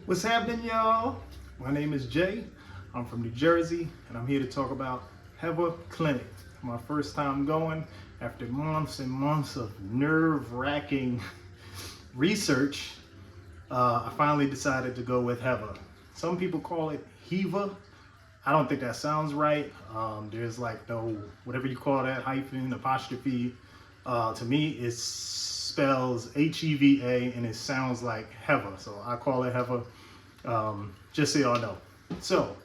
What's happening, y'all? My name is Jay. I'm from New Jersey, and I'm here to talk about HEVA Clinic. My first time going after months and months of nerve-wracking research. I finally decided to go with HEVA. Some people call it HEVA. I don't think that sounds right. There's like no, whatever you call that, hyphen, apostrophe. To me, it spells HEVA and it sounds like HEVA. So I call it HEVA, just so y'all know. So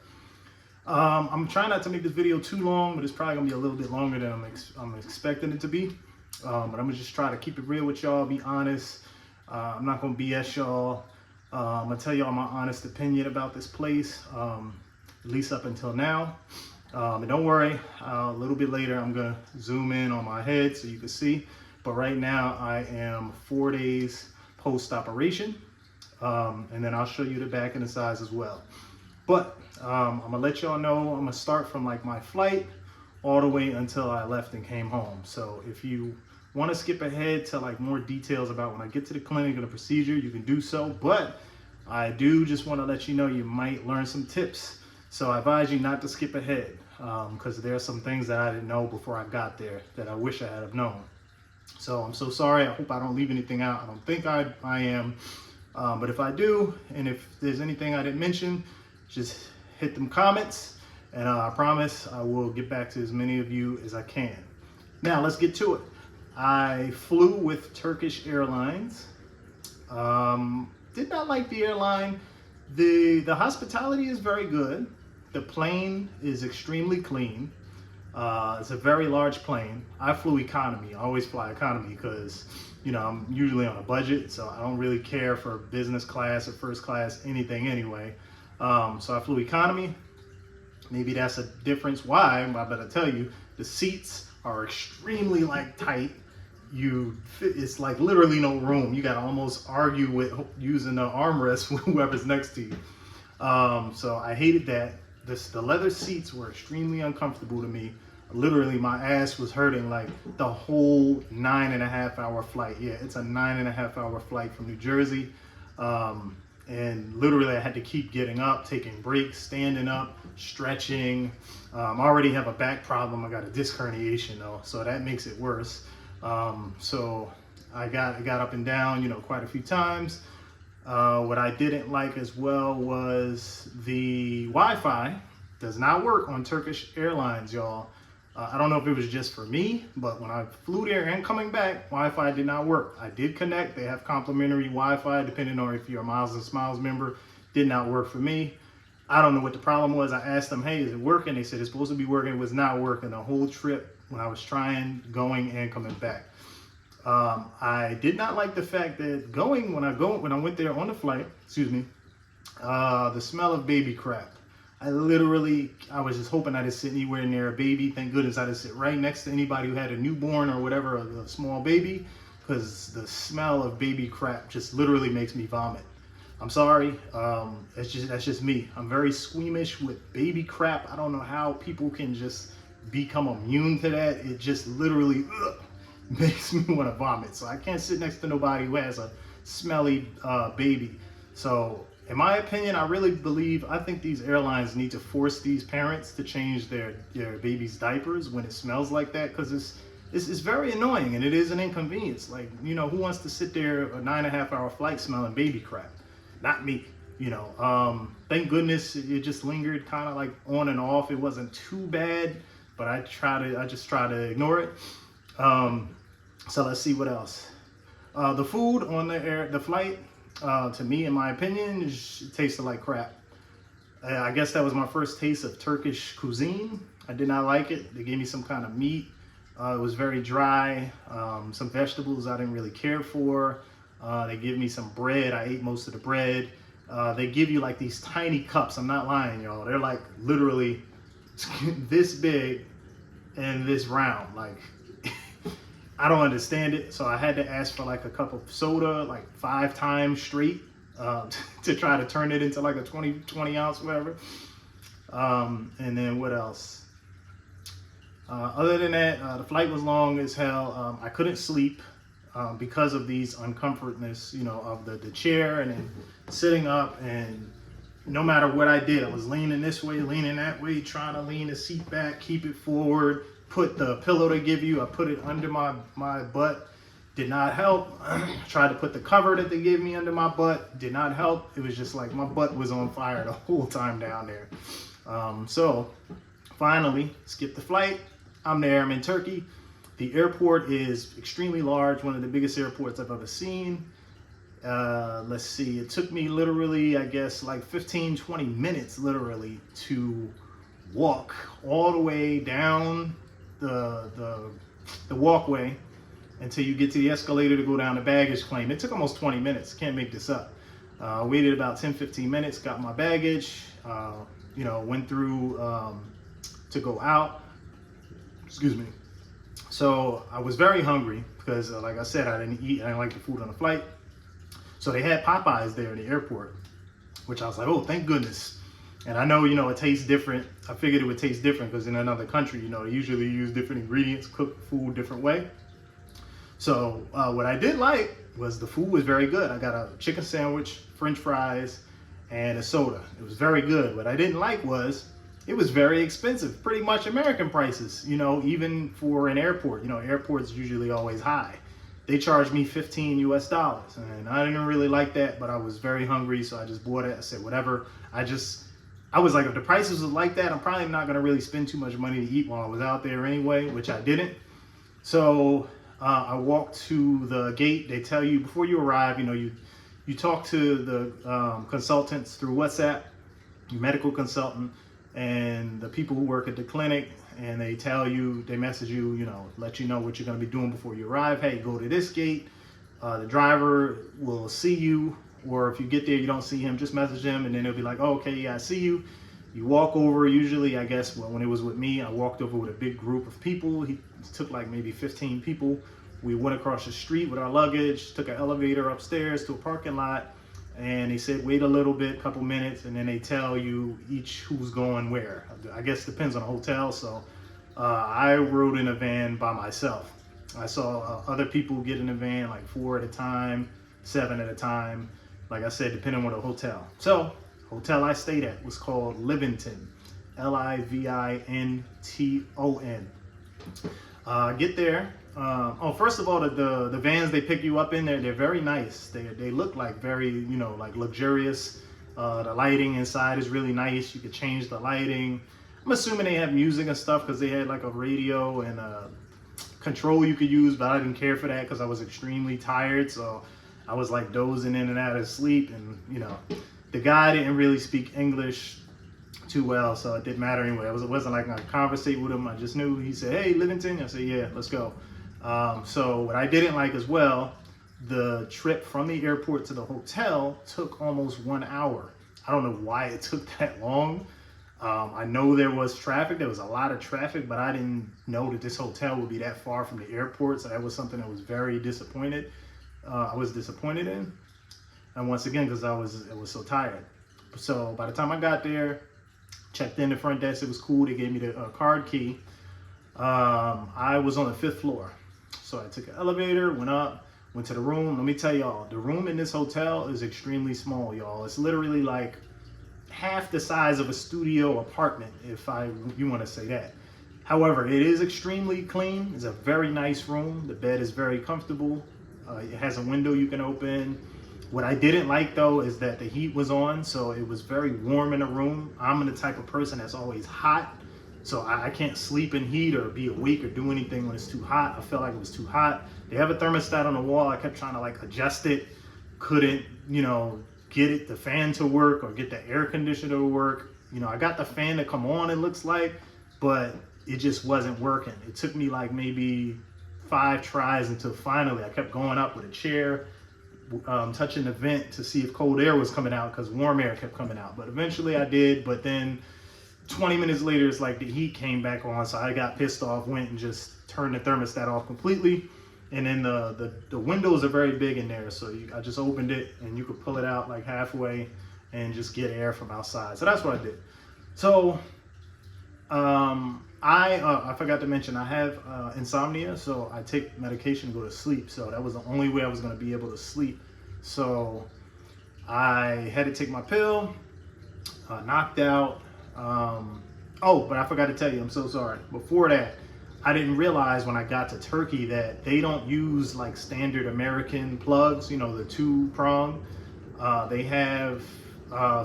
I'm trying not to make this video too long, but it's probably gonna be a little bit longer than I'm expecting it to be. But I'm gonna just try to keep it real with y'all, be honest. I'm not gonna BS y'all. I'm gonna tell y'all my honest opinion about this place, at least up until now. And don't worry, a little bit later I'm gonna zoom in on my head so you can see. But right now I am 4 days post-operation, and then I'll show you the back and the sides as well. But I'm gonna let y'all know, I'm gonna start from like my flight all the way until I left and came home. So if you want to skip ahead to like more details about when I get to the clinic and the procedure, you can do so. But I do just want to let you know you might learn some tips. So I advise you not to skip ahead, because there are some things that I didn't know before I got there that I wish I had have known. So I'm so sorry. I hope I don't leave anything out. I don't think I am. But if I do, and if there's anything I didn't mention, just hit them comments, and I promise I will get back to as many of you as I can. Now let's get to it. I flew with Turkish Airlines. Did not like the airline. The hospitality is very good. The plane is extremely clean. It's a very large plane. I flew economy. I always fly economy because, you know, I'm usually on a budget, so I don't really care for business class or first class, anything anyway. So I flew economy. Maybe that's a difference. Why? I better tell you, the seats are extremely like tight. It's like literally no room. You gotta almost argue with using the armrest with whoever's next to you. So I hated that. The leather seats were extremely uncomfortable to me. Literally my ass was hurting like the whole 9.5 hour flight. Yeah, it's a 9.5 hour flight from New Jersey. And literally I had to keep getting up, taking breaks, standing up, stretching. I already have a back problem. I got a disc herniation though, so that makes it worse. So I got up and down, you know, quite a few times. What I didn't like as well was the Wi-Fi does not work on Turkish Airlines, y'all. I don't know if it was just for me, but when I flew there and coming back, Wi-Fi did not work. I did connect. They have complimentary Wi-Fi depending on if you're a Miles and Smiles member. Did not work for me. I don't know what the problem was. I asked them, hey, is it working? They said it's supposed to be working. It was not working the whole trip when I was trying, going and coming back. I did not like the fact that when I went there on the flight, excuse me, the smell of baby crap. I was just hoping I didn't sit anywhere near a baby. Thank goodness I didn't sit right next to anybody who had a newborn or whatever, a small baby, because the smell of baby crap just literally makes me vomit. I'm sorry, that's just me. I'm very squeamish with baby crap. I don't know how people can just become immune to that. It just literally makes me want to vomit. So I can't sit next to nobody who has a smelly baby. So in my opinion, I think these airlines need to force these parents to change their baby's diapers when it smells like that, because it's very annoying and it is an inconvenience. Like, you know, who wants to sit there a 9.5 hour flight smelling baby crap? Not me, you know. Thank goodness it just lingered kind of like on and off. It wasn't too bad, but I just try to ignore it. So let's see what else. The food on the flight, to me, in my opinion, it tasted like crap. I guess that was my first taste of Turkish cuisine. I did not like it. They gave me some kind of meat. It was very dry. Some vegetables I didn't really care for. They give me some bread. I ate most of the bread. They give you like these tiny cups. I'm not lying, y'all. They're like literally this big and this round. Like, I don't understand it. So I had to ask for like a cup of soda, like 5 times straight, to try to turn it into like a 20 ounce, whatever. And then what else? Other than that, the flight was long as hell. I couldn't sleep. because of these uncomfortness, you know, of the chair and then sitting up. And no matter what I did, I was leaning this way, leaning that way, trying to lean the seat back, keep it forward, put the pillow they give you, I put it under my butt. Did not help. Tried to put the cover that they gave me under my butt. Did not help. It was just like my butt was on fire the whole time down there. So finally, skipped the flight. I'm there. I'm in Turkey. The airport is extremely large. One of the biggest airports I've ever seen. Let's see. It took me literally, I guess, like 15, 20 minutes literally to walk all the way down the walkway until you get to the escalator to go down the baggage claim. It took almost 20 minutes. Can't make this up. Waited about 10, 15 minutes, got my baggage, you know, went through to go out. Excuse me. So I was very hungry because, like I said, I didn't eat. I didn't like the food on the flight. So they had Popeyes there in the airport, which I was like, oh, thank goodness. And I know, you know, it tastes different. I figured it would taste different because in another country, you know, they usually use different ingredients, cook food different way. So what I did like was the food was very good. I got a chicken sandwich, French fries, and a soda. It was very good. What I didn't like was it was very expensive, pretty much American prices, you know, even for an airport. You know, airports usually always high. They charged me $15 US, and I didn't really like that, but I was very hungry, so I just bought it. I said, whatever. I was like, if the prices was like that, I'm probably not gonna really spend too much money to eat while I was out there anyway, which I didn't. So I walked to the gate. They tell you before you arrive, you know, you talk to the consultants through WhatsApp, your medical consultant, and the people who work at the clinic, and they tell you, they message you, you know, let you know what you're going to be doing before you arrive. Hey, go to this gate. The driver will see you, or if you get there, you don't see him, just message him, and then they'll be like, oh, okay, yeah, I see you. You walk over, usually, I guess, when it was with me, I walked over with a big group of people. He took like maybe 15 people. We went across the street with our luggage, took an elevator upstairs to a parking lot, and they said, wait a little bit, couple minutes, and then they tell you each who's going where. I guess it depends on the hotel, so I rode in a van by myself. I saw other people get in a van, like 4 at a time, 7 at a time, like I said, depending on the hotel. So, hotel I stayed at was called Livingston, Livinton. Get there. First of all, the vans they pick you up in there, they're very nice. They look like very, you know, like luxurious. The lighting inside is really nice. You could change the lighting. I'm assuming they have music and stuff because they had like a radio and a control you could use, but I didn't care for that because I was extremely tired. So I was like dozing in and out of sleep, and you know, the guy didn't really speak English too well, so it didn't matter anyway. It wasn't like I conversate with him. I just knew. He said, hey, Livingston. I said, yeah, let's go. So what I didn't like as well, the trip from the airport to the hotel took almost 1 hour. I don't know why it took that long. I know there was traffic. There was a lot of traffic, but I didn't know that this hotel would be that far from the airport. So that was something that was very disappointed. I was disappointed in. And once again, because I was so tired. So by the time I got there, checked in the front desk, it was cool. They gave me the card key. I was on the 5th floor. So I took an elevator, went up, went to the room. Let me tell y'all, the room in this hotel is extremely small, y'all. It's literally like half the size of a studio apartment, if you want to say that. However, it is extremely clean. It's a very nice room. The bed is very comfortable. It has a window you can open. What I didn't like though is that the heat was on, so it was very warm in the room. I'm the type of person that's always hot, so I can't sleep in heat or be awake or do anything when it's too hot. I felt like it was too hot. They have a thermostat on the wall. I kept trying to like adjust it. Couldn't, you know, get the fan to work or get the air conditioner to work. You know, I got the fan to come on, it looks like, but it just wasn't working. It took me like maybe 5 tries until finally I kept going up with a chair, touching the vent to see if cold air was coming out because warm air kept coming out. But eventually I did, but then 20 minutes later, it's like the heat came back on, so I got pissed off, went and just turned the thermostat off completely. And then the windows are very big in there, so I just opened it and you could pull it out like halfway and just get air from outside. So that's what I did. So I I forgot to mention I have insomnia, so I take medication to go to sleep. So that was the only way I was going to be able to sleep. So I had to take my pill, knocked out. Oh, but I forgot to tell you, I'm so sorry. Before that, I didn't realize when I got to Turkey that they don't use like standard American plugs, you know, the 2-prong. They have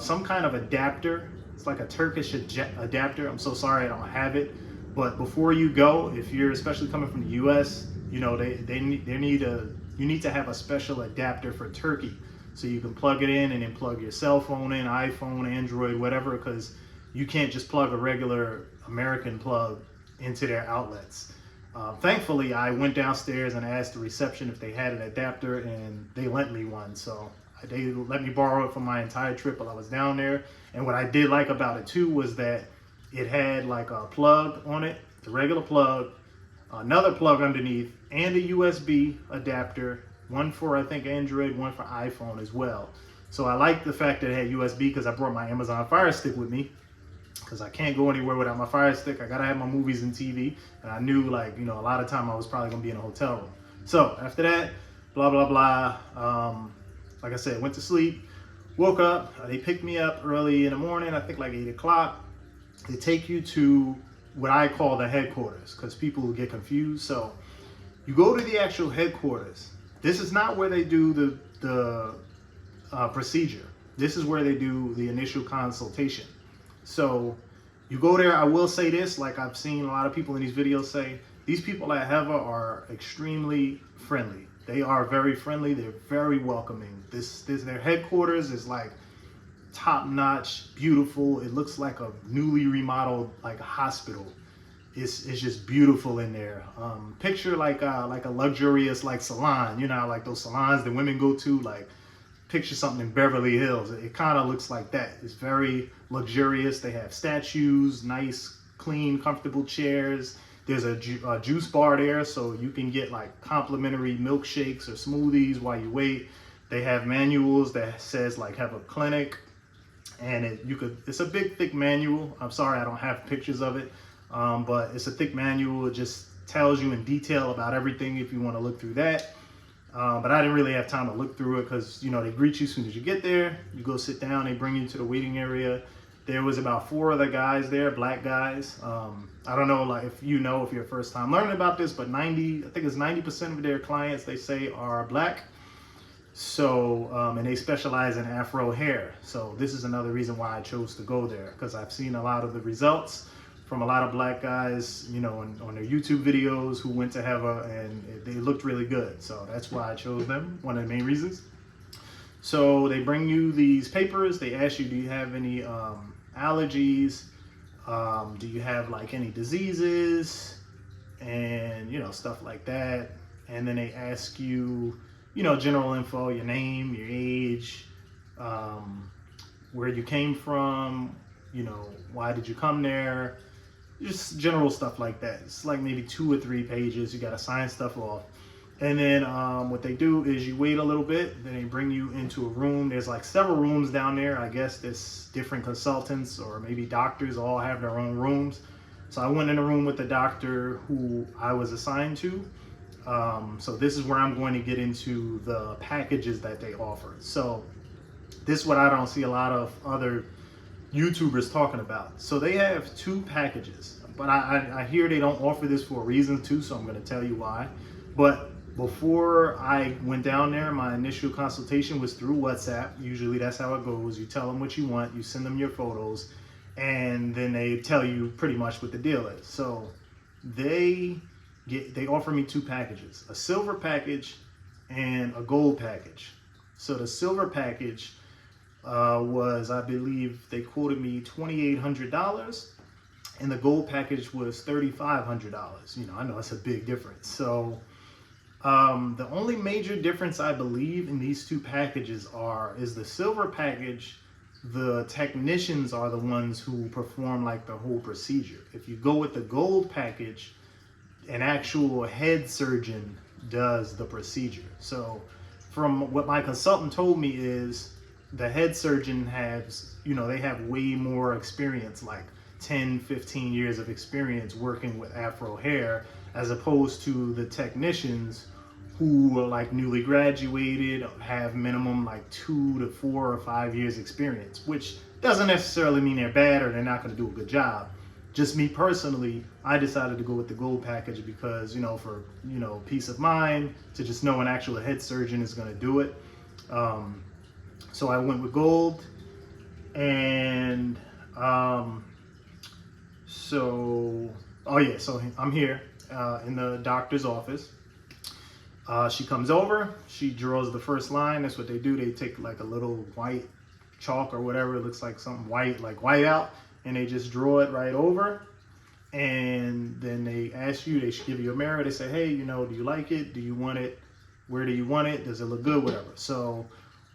some kind of adapter. It's like a Turkish adapter. I'm so sorry I don't have it. But before you go, if you're especially coming from the US, you know, you need to have a special adapter for Turkey. So you can plug it in and then plug your cell phone in, iPhone, Android, whatever, because you can't just plug a regular American plug into their outlets. Thankfully, I went downstairs and asked the reception if they had an adapter, and they lent me one. So they let me borrow it for my entire trip while I was down there. And what I did like about it too was that it had like a plug on it, the regular plug, another plug underneath, and a USB adapter, one for I think Android, one for iPhone as well. So I like the fact that it had USB because I brought my Amazon Fire Stick with me, because I can't go anywhere without my Fire Stick. I gotta have my movies and TV, and I knew, like, you know, a lot of time I was probably gonna be in a hotel room. So after that, blah blah blah, like I said, went to sleep, woke up. They picked me up early in the morning, I think like 8 o'clock. They take you to what I call the headquarters, because people get confused. So you go to the actual headquarters. This is not where they do the procedure. This is where they do the initial consultation. So you go there. I will say this, like I've seen a lot of people in these videos say, these people at HEVA are extremely friendly. They are very friendly. They're very welcoming. Their headquarters is like top-notch, beautiful. It looks like a newly remodeled like a hospital. It's just beautiful in there. Picture like a luxurious like salon, you know, like those salons that women go to. Like picture something in Beverly Hills. It kind of looks like that. It's very luxurious. They have statues, nice, clean, comfortable chairs. There's a juice bar there, so you can get like complimentary milkshakes or smoothies while you wait. They have manuals that says like HEVA Clinic, and it's a big thick manual. I'm sorry I don't have pictures of it, but it's a thick manual. It just tells you in detail about everything if you want to look through that. But I didn't really have time to look through it because, you know, they greet you as soon as you get there. You go sit down, they bring you to the waiting area. There was about 4 other guys there, black guys. I don't know, like if you're first time learning about this, but I think it's 90% of their clients, they say, are black. So, and they specialize in Afro hair. So this is another reason why I chose to go there, because I've seen a lot of the results from a lot of black guys, you know, on their YouTube videos who went to HEVA, and they looked really good. So that's why I chose them, one of the main reasons. So they bring you these papers. They ask you, do you have any allergies? Do you have like any diseases? And, you know, stuff like that. And then they ask you, you know, general info, your name, your age, where you came from, you know, why did you come there? Just general stuff like that. It's like maybe 2 or 3 pages. You got to sign stuff off. And then what they do is you wait a little bit, then they bring you into a room. There's like several rooms down there. I guess there's different consultants or maybe doctors all have their own rooms. So I went in a room with the doctor who I was assigned to. So this is where I'm going to get into the packages that they offer. So this is what I don't see a lot of other YouTubers talking about. So they have 2 packages, but I hear they don't offer this for a reason too, so I'm going to tell you why. But before I went down there, my initial consultation was through WhatsApp. Usually that's how it goes. You tell them what you want, you send them your photos, and then they tell you pretty much what the deal is. So they offer me 2 packages, a silver package and a gold package. So the silver package was, I believe they quoted me $2,800, and the gold package was $3,500. You know, I know that's a big difference. So the only major difference I believe in these 2 packages is the silver package, the technicians are the ones who perform like the whole procedure. If you go with the gold package, an actual head surgeon does the procedure. So from what my consultant told me is the head surgeon has, you know, they have way more experience. Like 10, 15 years of experience working with Afro hair, as opposed to the technicians who are like newly graduated, have minimum like 2 to 4 or 5 years experience, which doesn't necessarily mean they're bad or they're not going to do a good job. Just me personally, I decided to go with the gold package because, you know, for, you know, peace of mind, to just know an actual head surgeon is going to do it. So I went with gold. And so I'm here in the doctor's office. She comes over, she draws the first line. That's what they do. They take like a little white chalk or whatever, it looks like something white, like white out, and they just draw it right over. And then they ask you, they should give you a mirror. They say, hey, you know, do you like it? Do you want it? Where do you want it? Does it look good? Whatever. So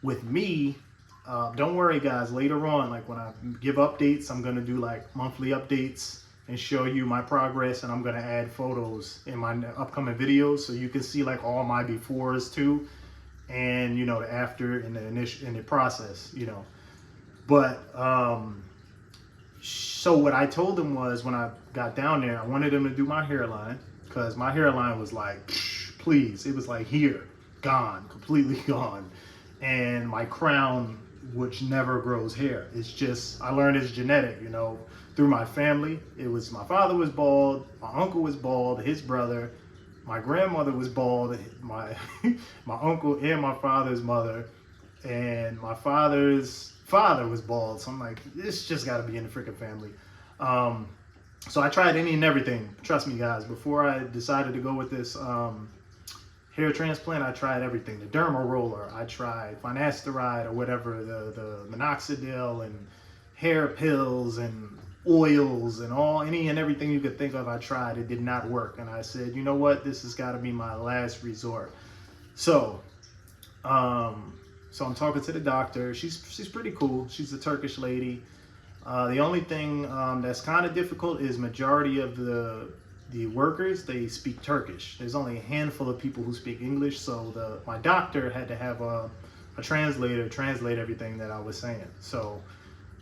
with me, don't worry guys, later on, like when I give updates, I'm going to do like monthly updates and show you my progress, and I'm going to add photos in my upcoming videos so you can see like all my befores too, and you know, the after and the process, you know. But so what I told them was, when I got down there, I wanted them to do my hairline, because my hairline was like, please, it was like here, gone, completely gone. And my crown, which never grows hair, it's just, I learned it's genetic, you know, through my family. It was, my father was bald, my uncle was bald, his brother, my grandmother was bald, my my uncle and my father's mother, and my father's father was bald. So I'm like, this just got to be in the freaking family. So I tried any and everything. Trust me, guys. Before I decided to go with this hair transplant, I tried everything. The derma roller, I tried finasteride or whatever, the minoxidil and hair pills and oils and any and everything you could think of. I tried. It did not work, and I said, you know what, this has got to be my last resort. So so I'm talking to the doctor. She's pretty cool. She's a Turkish lady. The only thing that's kind of difficult is majority of the workers, they speak Turkish. There's only a handful of people who speak English, so my doctor had to have a translator translate everything that I was saying. So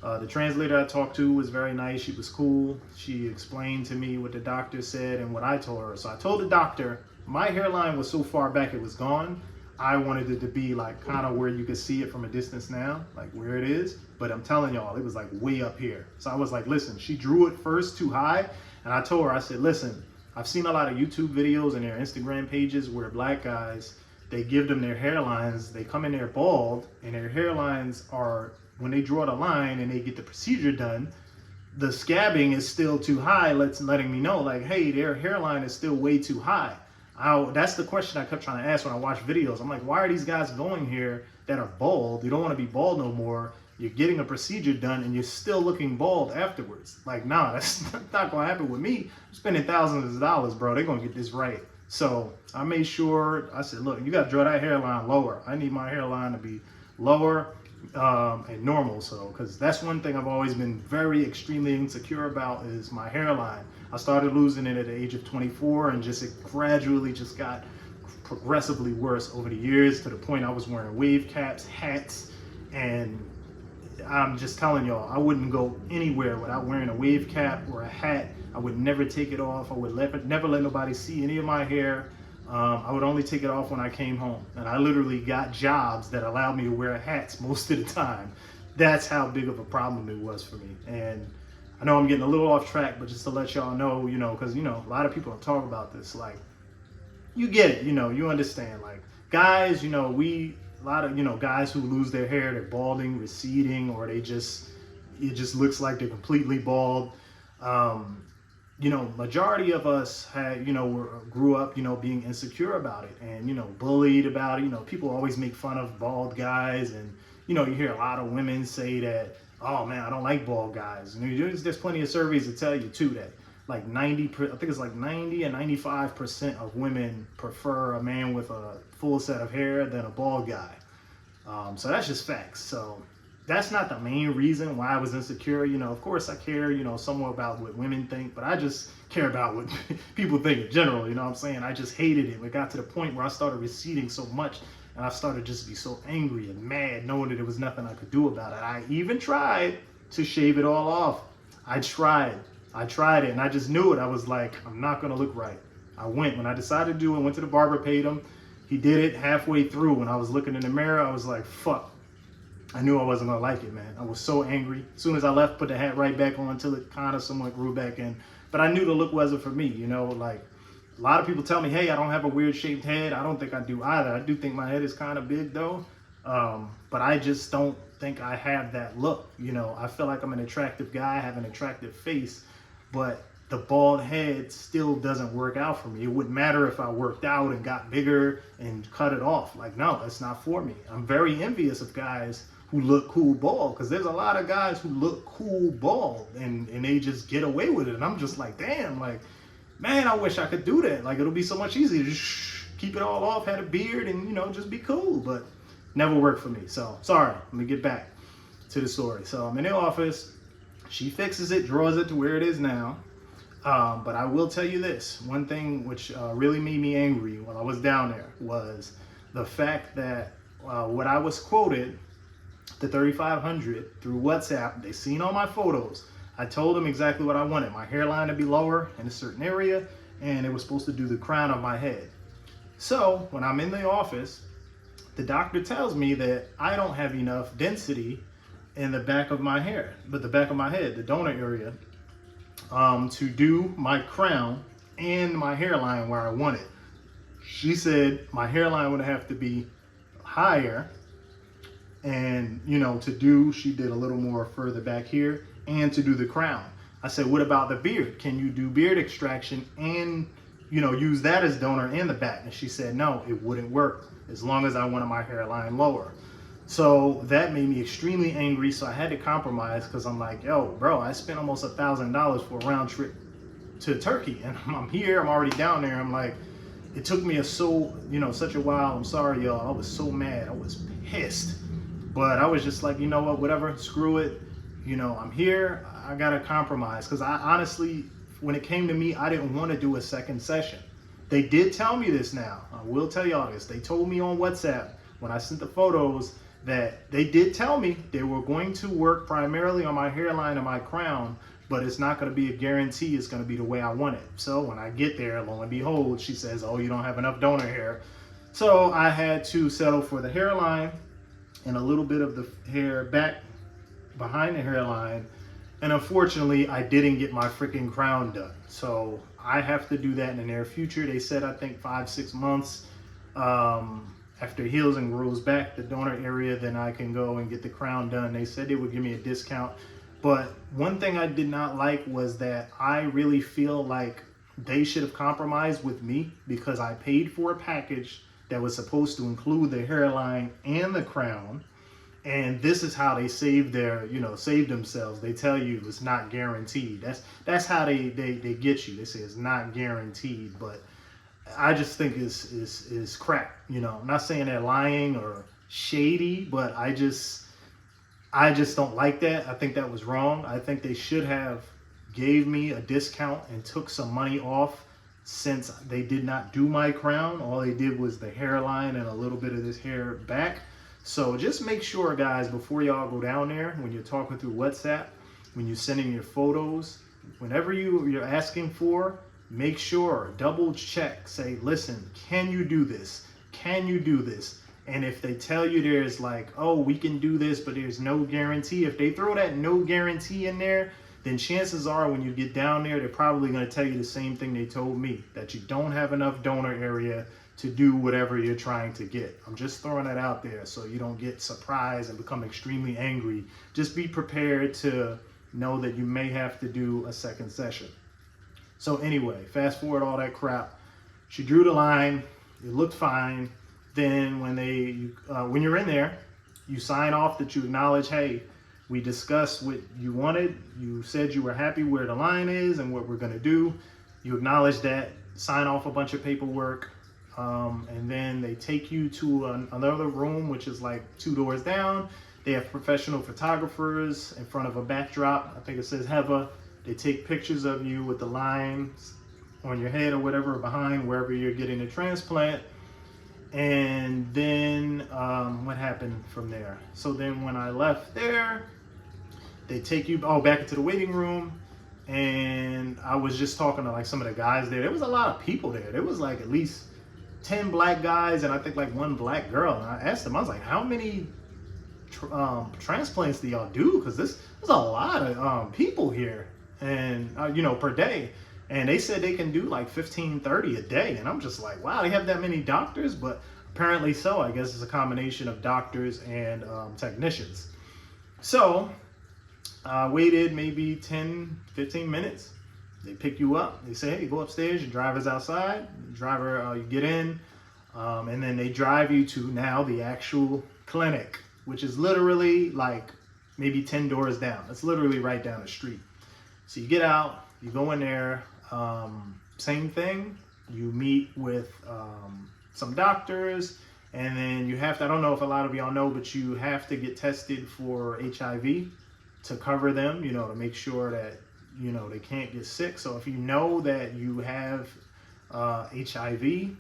the translator I talked to was very nice. She was cool. She explained to me what the doctor said and what I told her. So I told the doctor my hairline was so far back it was gone. I wanted it to be like kind of where you could see it from a distance now, like where it is. But I'm telling y'all, it was like way up here. So I was like, listen, she drew it first too high. And I told her, I said, listen, I've seen a lot of YouTube videos and their Instagram pages where black guys, they give them their hairlines, they come in there bald, and their hairlines are, when they draw the line and they get the procedure done, the scabbing is still too high, letting me know like, hey, their hairline is still way too high. That's the question I kept trying to ask when I watched videos. I'm like, why are these guys going here that are bald? You don't want to be bald no more. You're getting a procedure done and you're still looking bald afterwards. Like, nah, that's not going to happen with me. I'm spending thousands of dollars, bro. They're going to get this right. So I made sure, I said, look, you got to draw that hairline lower. I need my hairline to be lower and normal. So, because that's one thing I've always been very extremely insecure about is my hairline. I started losing it at the age of 24, and just it gradually just got progressively worse over the years, to the point I was wearing wave caps, hats, and I'm just telling y'all, I wouldn't go anywhere without wearing a wave cap or a hat. I would never take it off. I would never let nobody see any of my hair. I would only take it off when I came home. And I literally got jobs that allowed me to wear hats most of the time. That's how big of a problem it was for me. And I know I'm getting a little off track, but just to let y'all know, you know, because, you know, a lot of people don't talk about this. Like, you get it, you know, you understand. Like, guys, you know, a lot of, you know, guys who lose their hair, they're balding, receding, or it just looks like they're completely bald. You know, majority of us had, you know, grew up, you know, being insecure about it and, you know, bullied about it. You know, people always make fun of bald guys, and, you know, you hear a lot of women say that, oh man, I don't like bald guys. And there's plenty of surveys that tell you too that like 90 and 95% of women prefer a man with a full set of hair than a bald guy. So that's just facts. So that's not the main reason why I was insecure. You know, of course I care, you know, somewhat about what women think, but I just care about what people think in general. You know what I'm saying? I just hated it. It got to the point where I started receding so much, and I started just to be so angry and mad, knowing that there was nothing I could do about it. I even tried to shave it all off. I tried it, and I just knew it. I was like, I'm not gonna look right. I went, when I decided to do it, went to the barber, paid him. He did it halfway through. When I was looking in the mirror, I was like, fuck. I knew I wasn't gonna like it, man. I was so angry. As soon as I left, put the hat right back on until it kind of somewhat grew back in. But I knew the look wasn't for me, you know, like a lot of people tell me, hey, I don't have a weird shaped head. I don't think I do either. I do think my head is kind of big though. But I just don't think I have that look. You know, I feel like I'm an attractive guy, I have an attractive face, but the bald head still doesn't work out for me. It wouldn't matter if I worked out and got bigger and cut it off. Like, no, that's not for me. I'm very envious of guys who look cool bald, because there's a lot of guys who look cool bald and they just get away with it. And I'm just like, damn, like, man, I wish I could do that. Like, it'll be so much easier. Just keep it all off, had a beard, and, you know, just be cool. But never worked for me. So, sorry. Let me get back to the story. So, I'm in the office. She fixes it, draws it to where it is now. But I will tell you this. One thing which really made me angry while I was down there was the fact that what I was quoted, the 3,500 through WhatsApp, they seen all my photos. I told them exactly what I wanted. My hairline to be lower in a certain area, and it was supposed to do the crown of my head. So when I'm in the office, the doctor tells me that I don't have enough density in the back of my hair, but the back of my head, the donor area, to do my crown and my hairline where I want it. She said my hairline would have to be higher, and, you know, she did a little more further back here, and to do the crown. I said, what about the beard? Can you do beard extraction and, you know, use that as donor in the back? And she said, no, it wouldn't work as long as I wanted my hairline lower. So that made me extremely angry. So I had to compromise, because I'm like, yo, bro, I spent almost $1,000 for a round trip to Turkey, and I'm here, I'm already down there. I'm like, it took me such a while. I'm sorry, y'all. I was so mad. I was pissed. But I was just like, you know what, whatever, screw it. You know, I'm here, I gotta compromise. Because I honestly, when it came to me, I didn't want to do a second session. They did tell me this now. I will tell y'all this. They told me on WhatsApp when I sent the photos that they did tell me they were going to work primarily on my hairline and my crown, but it's not going to be a guarantee it's going to be the way I want it. So when I get there, lo and behold, she says, oh, you don't have enough donor hair. So I had to settle for the hairline and a little bit of the hair back behind the hairline. And unfortunately, I didn't get my freaking crown done. So I have to do that in the near future. They said, I think 5-6 months after it heals and grows back the donor area, then I can go and get the crown done. They said they would give me a discount. But one thing I did not like was that I really feel like they should have compromised with me, because I paid for a package that was supposed to include the hairline and the crown. And this is how they save themselves. They tell you it's not guaranteed. That's how they get you. They say it's not guaranteed, but I just think is crap. You know, I'm not saying they're lying or shady, but I just don't like that. I think that was wrong. I think they should have gave me a discount and took some money off, since they did not do my crown. All they did was the hairline and a little bit of this hair back. So just make sure, guys, before y'all go down there, when you're talking through WhatsApp, when you're sending your photos, whenever you're asking for, make sure, double check, say, listen, can you do this? Can you do this? And if they tell you there's like, oh, we can do this, but there's no guarantee, if they throw that no guarantee in there, then chances are when you get down there, they're probably going to tell you the same thing they told me, that you don't have enough donor area to do whatever you're trying to get. I'm just throwing that out there so you don't get surprised and become extremely angry. Just be prepared to know that you may have to do a second session. So anyway, fast forward all that crap. She drew the line. It looked fine. Then when you're in there, you sign off that you acknowledge, hey, we discussed what you wanted. You said you were happy where the line is and what we're going to do. You acknowledge that, sign off a bunch of paperwork, and then they take you to another room, which is like 2 doors down. They have professional photographers in front of a backdrop. I think it says HEVA. They take pictures of you with the lines on your head or whatever, behind wherever you're getting a transplant. And then what happened from there? So then when I left there, They take you back into the waiting room, and I was just talking to like some of the guys there. There was a lot of people there. There was like at least 10 black guys and I think like 1 black girl. And I asked them, I was like, how many transplants do y'all do? Because there's a lot of people here, and you know, per day. And they said they can do like 15, 30 a day. And I'm just like, wow, they have that many doctors? But apparently so. I guess it's a combination of doctors and technicians. So I waited maybe 10, 15 minutes. They pick you up. They say, hey, go upstairs. Your driver's outside. The driver, you get in. And then they drive you to now the actual clinic, which is literally like maybe 10 doors down. It's literally right down the street. So you get out, you go in there. Same thing. You meet with some doctors. And then you have to, I don't know if a lot of y'all know, but you have to get tested for HIV to cover them, you know, to make sure that, you know, they can't get sick. So if you know that you have HIV,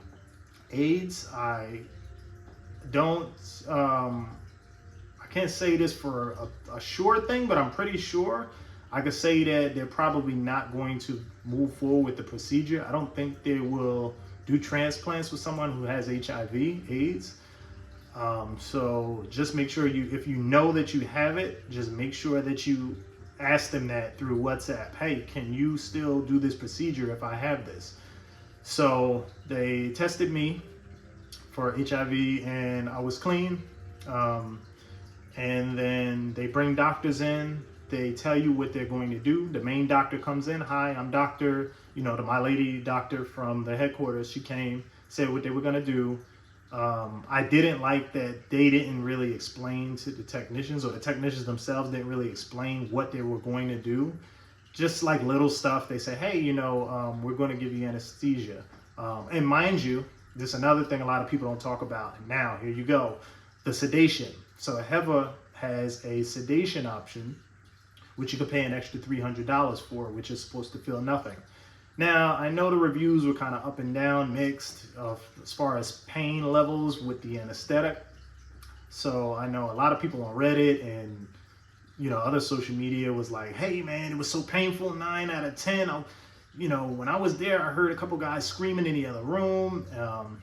AIDS, I can't say this for a sure thing, but I'm pretty sure I could say that they're probably not going to move forward with the procedure. I don't think they will do transplants with someone who has HIV, AIDS. So just make sure if you know that you have it, just make sure that you ask them that through WhatsApp. Hey, can you still do this procedure if I have this? So they tested me for HIV and I was clean. And then they bring doctors in. They tell you what they're going to do. The main doctor comes in. Hi, I'm doctor, you know, my lady doctor from the headquarters. She came, said what they were going to do. I didn't like that they didn't really explain to the technicians, or the technicians themselves didn't really explain what they were going to do. Just like little stuff. They say, hey, you know, we're going to give you anesthesia. And mind you, this is another thing a lot of people don't talk about. Now, here you go. The sedation. So HEVA has a sedation option, which you could pay an extra $300 for, which is supposed to feel nothing. Now, I know the reviews were kind of up and down, mixed as far as pain levels with the anesthetic. So I know a lot of people on Reddit and, you know, other social media was like, hey man, it was so painful, 9 out of 10. You know, when I was there, I heard a couple guys screaming in the other room.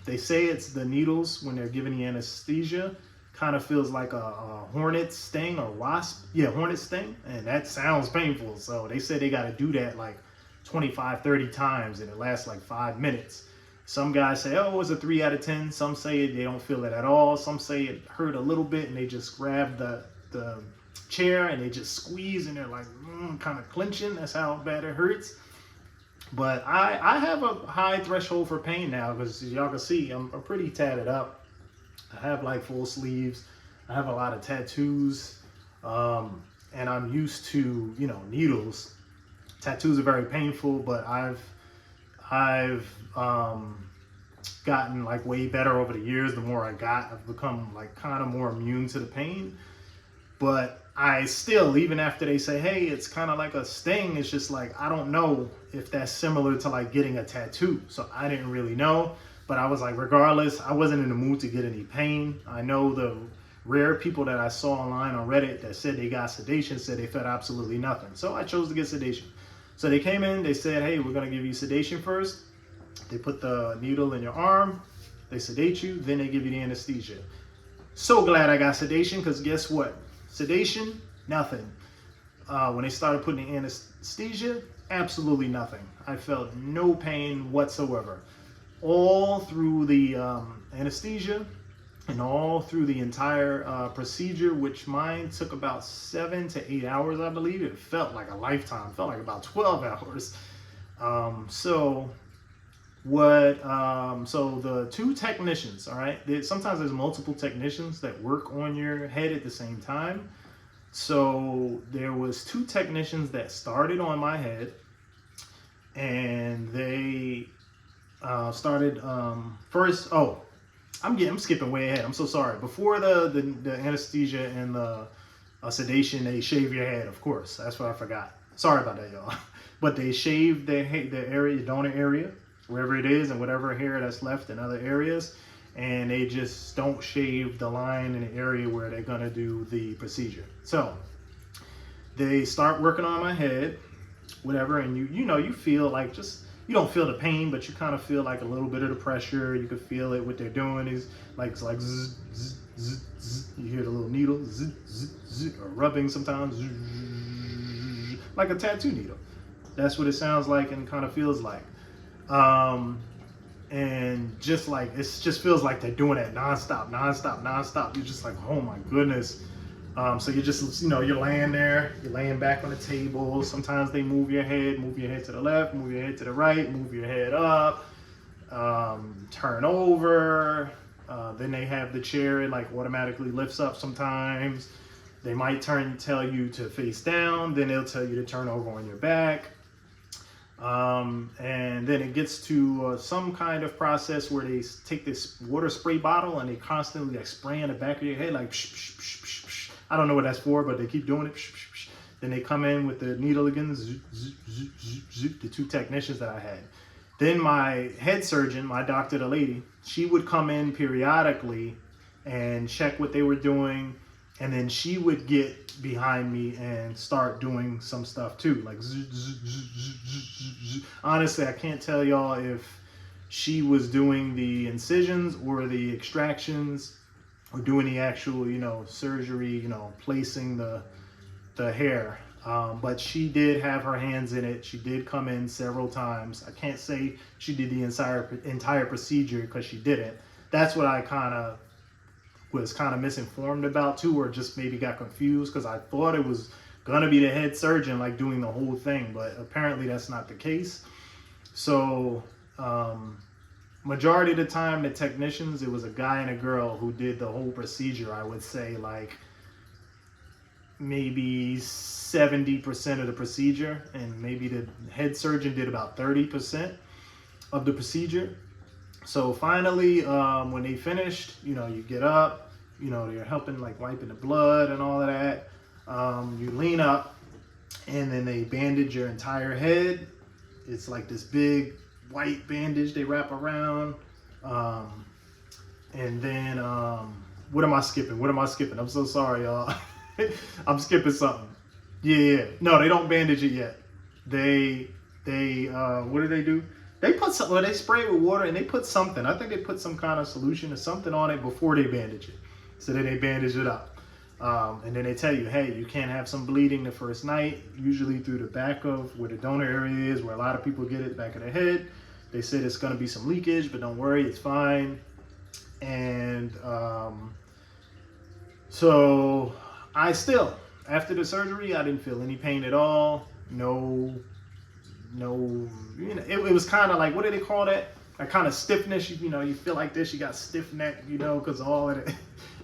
They say it's the needles when they're giving the anesthesia. Kind of feels like a hornet sting or wasp. Yeah, hornet sting. And that sounds painful. So they said they got to do that like 25, 30 times, and it lasts like 5 minutes. Some guys say, oh, it was a 3 out of 10. Some say they don't feel it at all. Some say it hurt a little bit and they just grab the chair and they just squeeze and they're like kind of clenching. That's how bad it hurts. But I have a high threshold for pain now, because as y'all can see, I'm pretty tatted up. I have like full sleeves. I have a lot of tattoos. And I'm used to, you know, needles. Tattoos are very painful, but I've gotten like way better over the years. The more I've become like kind of more immune to the pain. But I still, even after they say, hey, it's kind of like a sting, it's just like, I don't know if that's similar to like getting a tattoo. So I didn't really know, but I was like, regardless, I wasn't in the mood to get any pain. I know the rare people that I saw online on Reddit that said they got sedation said they felt absolutely nothing. So I chose to get sedation. So they came in, they said, hey, we're going to give you sedation first. They put the needle in your arm, they sedate you, then they give you the anesthesia. So glad I got sedation, because guess what? Sedation, nothing. When they started putting the anesthesia, absolutely nothing. I felt no pain whatsoever. All through the anesthesia and all through the entire procedure, which mine took about 7 to 8 hours, I believe. It felt like a lifetime. It felt like about 12 hours. So the 2 technicians, all right, sometimes there's multiple technicians that work on your head at the same time. So there was 2 technicians that started on my head, and they started first. Oh, I'm skipping way ahead. I'm so sorry. Before the anesthesia and the sedation, they shave your head, of course. That's what I forgot. Sorry about that, y'all. But they shave the area, donor area, wherever it is, and whatever hair that's left in other areas, and they just don't shave the line in the area where they're gonna do the procedure. So they start working on my head, whatever, and you feel like you don't feel the pain, but you kind of feel like a little bit of the pressure. You can feel it. What they're doing is like zzz, zzz, zzz, zzz. You hear the little needle, zzz, zzz, zzz, or rubbing sometimes, zzz, like a tattoo needle. That's what it sounds like and kind of feels like. And just like, it just feels like they're doing it nonstop, nonstop, nonstop. You're just like, oh my goodness. So you're just, you're laying there, you're laying back on the table. Sometimes they move your head to the left, move your head to the right, move your head up, turn over. Then they have the chair, it like automatically lifts up sometimes. They might tell you to face down, then they'll tell you to turn over on your back. And then it gets to some kind of process where they take this water spray bottle and they constantly like spray in the back of your head, like psh, psh, psh, psh, psh. I don't know what that's for, but they keep doing it. Psh, psh, psh. Then they come in with the needle again, zoop, zoop, zoop, zoop, zoop, the two technicians that I had. Then my head surgeon, my doctor, the lady, she would come in periodically and check what they were doing. And then she would get behind me and start doing some stuff too. Like, honestly, I can't tell y'all if she was doing the incisions or the extractions or doing the actual, surgery, placing the hair. But she did have her hands in it. She did come in several times. I can't say she did the entire procedure because she didn't. That's what I was kind of misinformed about too, or just maybe got confused because I thought it was gonna be the head surgeon like doing the whole thing, but apparently that's not the case. So majority of the time, the technicians, it was a guy and a girl who did the whole procedure. I would say like maybe 70% of the procedure, and maybe the head surgeon did about 30% of the procedure. So finally, when they finished, you get up, you're helping like wiping the blood and all of that. You lean up and then they bandage your entire head. It's like this big white bandage they wrap around. And then, what am I skipping? I'm so sorry, y'all. I'm skipping something. Yeah. No, they don't bandage it yet. They what do they do? They put something, they spray it with water and they put something. I think they put some kind of solution or something on it before they bandage it. So then they bandage it up. And then they tell you, hey, you can't have some bleeding the first night, usually through the back of where the donor area is, where a lot of people get it, back of the head. They said it's going to be some leakage, but don't worry, it's fine. And so I still, after the surgery, I didn't feel any pain at all. No, it was kind of like, what do they call that? That kind of stiffness, you feel like this, you got stiff neck, because all of it.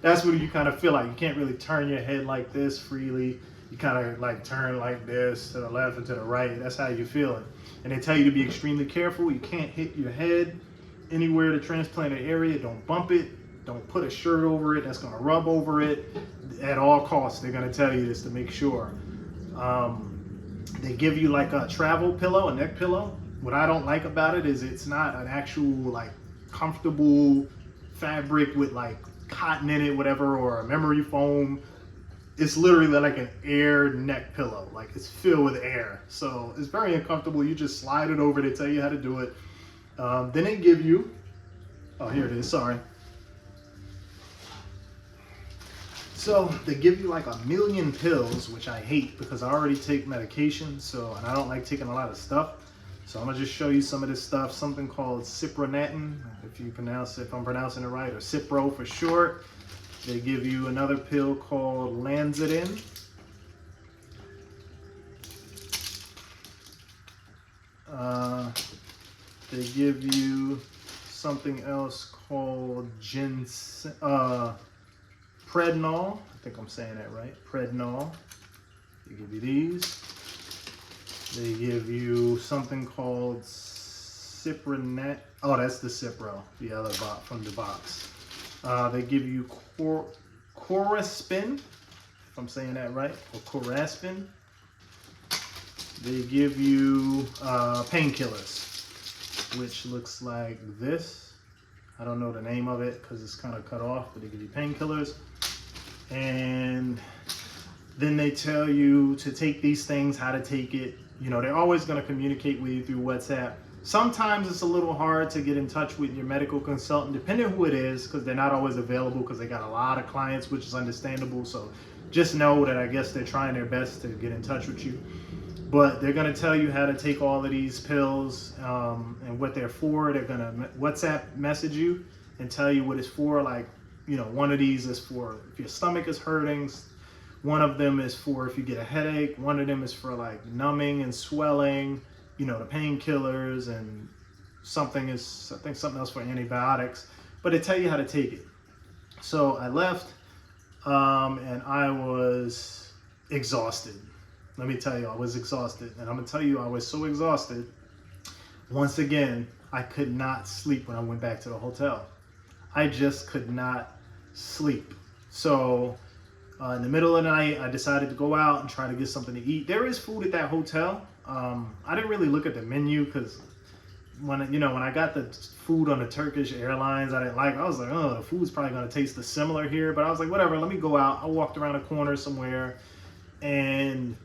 That's what you kind of feel like. You can't really turn your head like this freely. You kind of like turn like this to the left and to the right. That's how you feel it. And they tell you to be extremely careful. You can't hit your head anywhere the transplanted area. Don't bump it. Don't put a shirt over it that's going to rub over it. At all costs, they're going to tell you this to make sure. They give you like a travel pillow, a neck pillow. What I don't like about it is it's not an actual like comfortable fabric with like cotton in it, whatever, or a memory foam. It's literally like an air neck pillow. Like it's filled with air. So it's very uncomfortable. You just slide it over. They tell you how to do it. Then they give you, oh, here it is, sorry. So they give you like 1,000,000 pills, which I hate because I already take medication. And I don't like taking a lot of stuff. So I'm gonna just show you some of this stuff, something called cipronatin, if I'm pronouncing it right, or Cipro for short. They give you another pill called Lanzatin. They give you something else called Prednol. I think I'm saying that right. Prednol. They give you these. They give you something called Cipronet. Oh, that's the Cipro, the other box from the box. They give you Coraspin, if I'm saying that right, or Coraspin. They give you painkillers, which looks like this. I don't know the name of it because it's kind of cut off, but they give you painkillers. And Then they tell you to take these things, how to take it. You know, they're always going to communicate with you through WhatsApp. Sometimes it's a little hard to get in touch with your medical consultant, depending who it is, because they're not always available because they got a lot of clients, which is understandable. So just know that I guess they're trying their best to get in touch with you. But they're going to tell you how to take all of these pills and what they're for. They're going to WhatsApp message you and tell you what it's for. Like, you know, one of these is for if your stomach is hurting. One of them is for if you get a headache. One of them is for like numbing and swelling, you know, the painkillers, and something is, I think something else for antibiotics, but they tell you how to take it. So I left and I was exhausted. Let me tell you, I was exhausted. And I'm gonna tell you, I was so exhausted. Once again, I could not sleep when I went back to the hotel. I just could not sleep. So in the middle of the night, I decided to go out and try to get something to eat. There is food at that hotel. I didn't really look at the menu because when I got the food on the Turkish Airlines, I didn't like it. I was like, oh, the food's probably gonna taste similar here. But I was like, whatever, let me go out. I walked around a corner somewhere and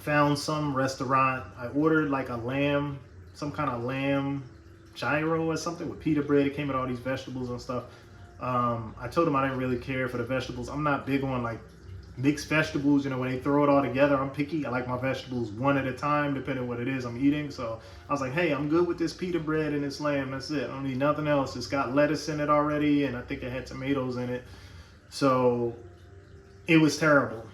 found some restaurant. I ordered like a lamb, some kind of lamb gyro or something with pita bread. It came with all these vegetables and stuff. I told him I didn't really care for the vegetables. I'm not big on like mixed vegetables. You know, when they throw it all together, I'm picky. I like my vegetables one at a time, depending on what it is I'm eating. So I was like, hey, I'm good with this pita bread and this lamb. That's it. I don't need nothing else. It's got lettuce in it already, and I think it had tomatoes in it. So it was terrible.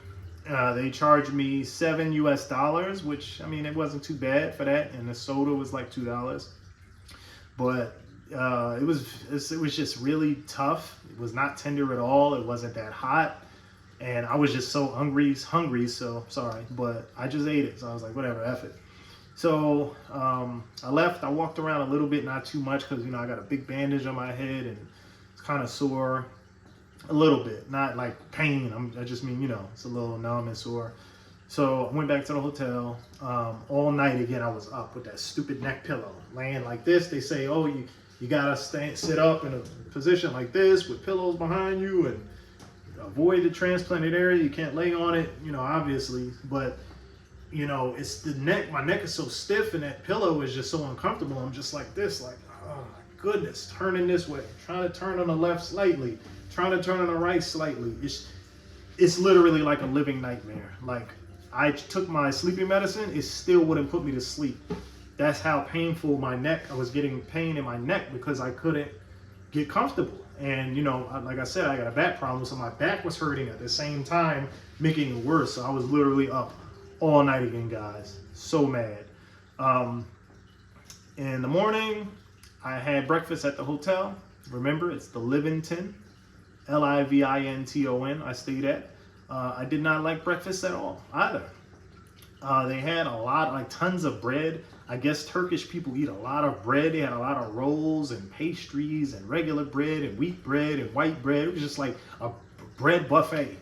They charged me $7 US, which, I mean, it wasn't too bad for that. And the soda was like $2. But it was just really tough. It was not tender at all. It wasn't that hot. And I was just so hungry, so sorry. But I just ate it. So I was like, whatever, F it. So I left. I walked around a little bit, not too much, because, you know, I got a big bandage on my head and it's kind of sore. A little bit, not like pain. I just mean, you know, it's a little numb and sore. So I went back to the hotel. All night again, I was up with that stupid neck pillow, laying like this. They say, oh, you gotta sit up in a position like this with pillows behind you and avoid the transplanted area. You can't lay on it, you know, obviously. But, you know, it's the neck. My neck is so stiff and that pillow is just so uncomfortable. I'm just like this, like, oh my goodness, turning this way, trying to turn on the left slightly, trying to turn on the right slightly. It's literally like a living nightmare. Like, I took my sleeping medicine, it still wouldn't put me to sleep. That's how painful my neck, I was getting pain in my neck because I couldn't get comfortable. And, you know, like I said, I got a back problem, so my back was hurting at the same time, making it worse. So I was literally up all night again, guys. So mad. In the morning, I had breakfast at the hotel. Remember, it's the Livinton. Livinton I stayed at. I did not like breakfast at all either. They had a lot, like tons of bread. I guess Turkish people eat a lot of bread. They had a lot of rolls and pastries and regular bread and wheat bread and white bread. It was just like a bread buffet.